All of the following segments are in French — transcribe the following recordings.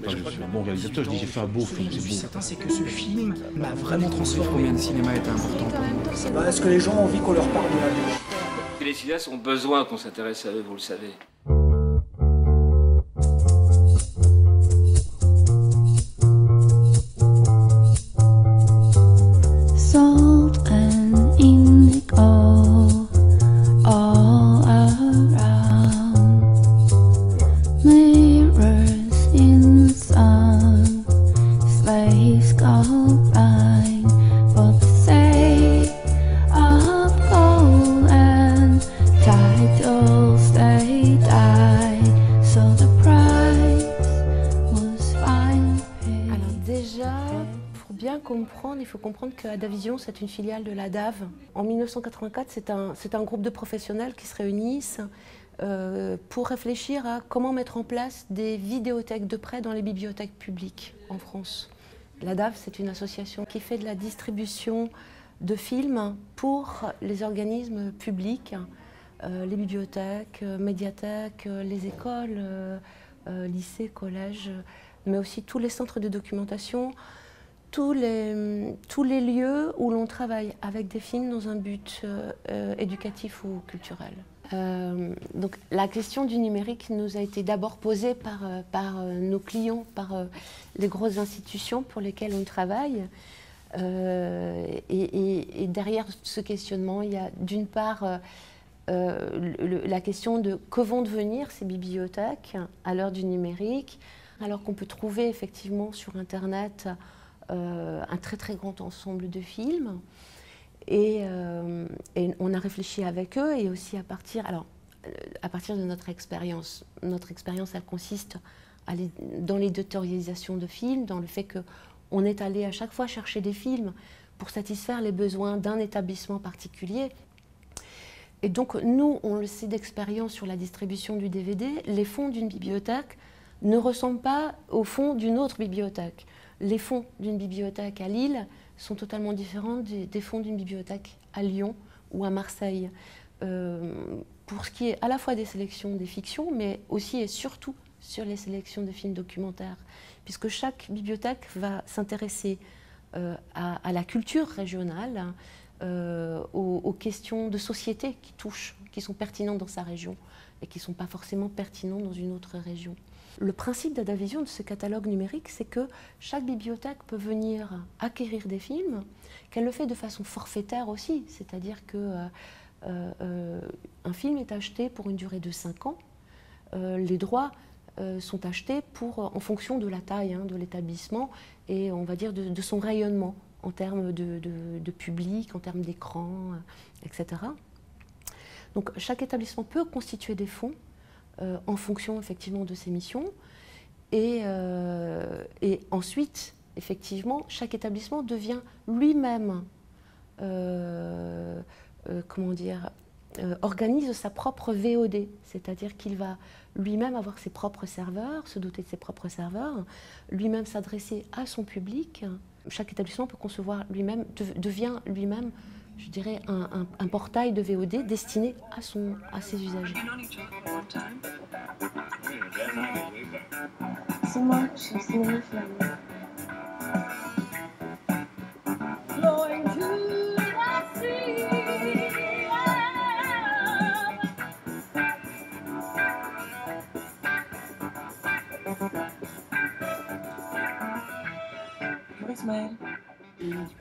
pas que je suis un bon réalisateur, je dis j'ai fait un beau film, c'est beau. Certain, c'est que ce film m'a vraiment transformé. Combien de cinéma est important pour nous? Est-ce que les gens ont envie qu'on leur parle de la vie? Les cinéastes ont besoin qu'on s'intéresse à eux, vous le savez. Salt and indigo all around, mirrors in the sun, slaves go blind for the sake of gold, and titles they die, so the price was finally paid. Alors déjà, pour bien comprendre, il faut comprendre que Adavision, c'est une filiale de la DAV. En 1984, c'est un groupe de professionnels qui se réunissent pour réfléchir à comment mettre en place des vidéothèques de prêt dans les bibliothèques publiques en France. La DAV, c'est une association qui fait de la distribution de films pour les organismes publics, les bibliothèques, médiathèques, les écoles, lycées, collèges, mais aussi tous les centres de documentation, tous les lieux où l'on travaille avec des films dans un but éducatif ou culturel. Donc la question du numérique nous a été d'abord posée par nos clients, par les grosses institutions pour lesquelles on travaille. Et derrière ce questionnement, il y a d'une part la question de que vont devenir ces bibliothèques à l'heure du numérique, alors qu'on peut trouver effectivement sur Internet un très très grand ensemble de films. Et on a réfléchi avec eux et aussi à partir de notre expérience. Notre expérience, elle consiste dans l'éditorialisation de films, dans le fait qu'on est allé à chaque fois chercher des films pour satisfaire les besoins d'un établissement particulier. Et donc nous, on le sait d'expérience sur la distribution du DVD, les fonds d'une bibliothèque ne ressemblent pas aux fonds d'une autre bibliothèque. Les fonds d'une bibliothèque à Lille sont totalement différents des fonds d'une bibliothèque à Lyon ou à Marseille. Pour ce qui est à la fois des sélections des fictions, mais aussi et surtout sur les sélections de films documentaires, puisque chaque bibliothèque va s'intéresser à la culture régionale, aux questions de société qui sont pertinentes dans sa région et qui ne sont pas forcément pertinentes dans une autre région. Le principe d'Adavision, de ce catalogue numérique, c'est que chaque bibliothèque peut venir acquérir des films, qu'elle le fait de façon forfaitaire aussi, c'est-à-dire qu'un film est acheté pour une durée de 5 ans. Les droits sont achetés en fonction de la taille de l'établissement et on va dire de son rayonnement en termes de public, en termes d'écran, etc. Donc chaque établissement peut constituer des fonds en fonction effectivement de ses missions. Et ensuite, effectivement, chaque établissement devient lui-même, organise sa propre VOD, c'est-à-dire qu'il va lui-même avoir ses propres serveurs, se doter de ses propres serveurs, lui-même s'adresser à son public. Chaque établissement peut concevoir lui-même, devient lui-même, je dirais, un portail de VOD destiné à ses usagers.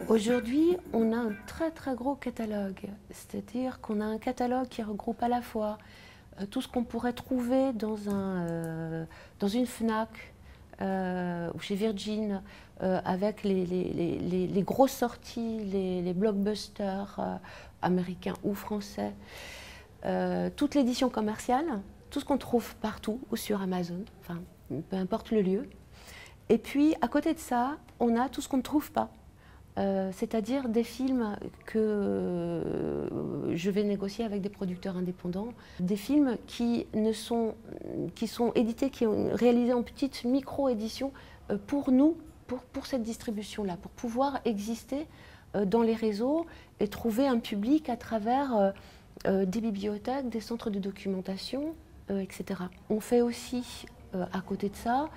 Aujourd'hui, on a un très très gros catalogue, c'est-à-dire qu'on a un catalogue qui regroupe à la fois tout ce qu'on pourrait trouver dans une Fnac ou chez Virgin, avec les grosses sorties, les blockbusters américains ou français, toute l'édition commerciale, tout ce qu'on trouve partout ou sur Amazon, enfin peu importe le lieu. Et puis à côté de ça, on a tout ce qu'on ne trouve pas. C'est-à-dire des films que je vais négocier avec des producteurs indépendants, des films qui sont édités, qui sont réalisés en petite micro-édition pour nous, pour cette distribution-là, pour pouvoir exister dans les réseaux et trouver un public à travers des bibliothèques, des centres de documentation, etc. On fait aussi, à côté de ça,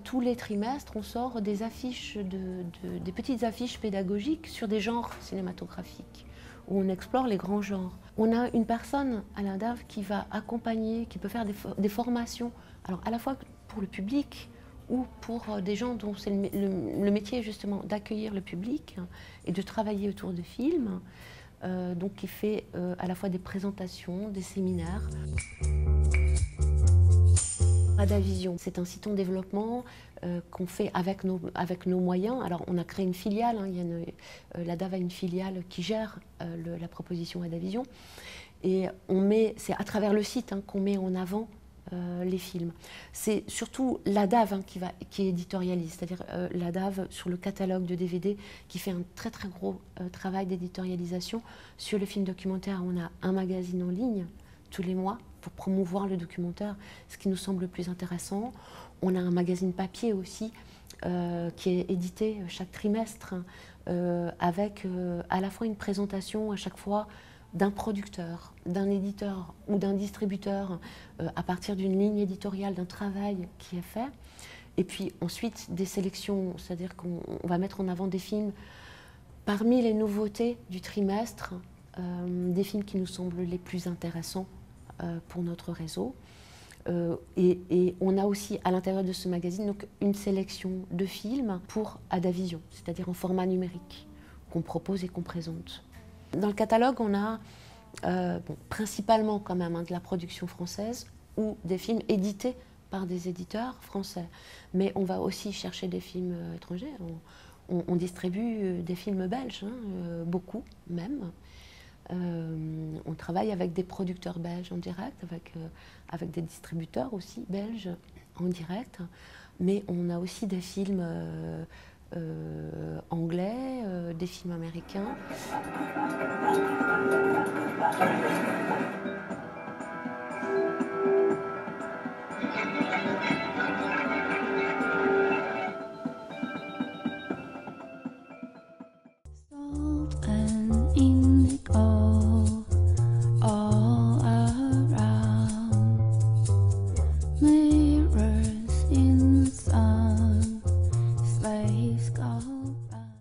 tous les trimestres, on sort des affiches, des petites affiches pédagogiques sur des genres cinématographiques, où on explore les grands genres. On a une personne à l'INDAV qui va accompagner, qui peut faire des formations, alors à la fois pour le public ou pour des gens dont c'est le métier justement d'accueillir le public et de travailler autour de films. Donc qui fait à la fois des présentations, des séminaires. Adavision, c'est un site en développement qu'on fait avec nos moyens. Alors on a créé une filiale, l'ADAV a une filiale qui gère la proposition Adavision. Et c'est à travers le site qu'on met en avant les films. C'est surtout l'ADAV qui éditorialise, c'est-à-dire l'ADAV sur le catalogue de DVD qui fait un très très gros travail d'éditorialisation. Sur le film documentaire, on a un magazine en ligne tous les mois pour promouvoir le documentaire, ce qui nous semble le plus intéressant. On a un magazine papier aussi qui est édité chaque trimestre avec à la fois une présentation à chaque fois d'un producteur, d'un éditeur ou d'un distributeur à partir d'une ligne éditoriale, d'un travail qui est fait. Et puis ensuite des sélections, c'est-à-dire qu'on va mettre en avant des films parmi les nouveautés du trimestre, des films qui nous semblent les plus intéressants pour notre réseau. Et on a aussi à l'intérieur de ce magazine donc, une sélection de films pour Adavision, c'est-à-dire en format numérique, qu'on propose et qu'on présente. Dans le catalogue, on a principalement quand même de la production française ou des films édités par des éditeurs français. Mais on va aussi chercher des films étrangers. On distribue des films belges, beaucoup même. On travaille avec des producteurs belges en direct, avec des distributeurs aussi belges en direct, mais on a aussi des films anglais, des films américains.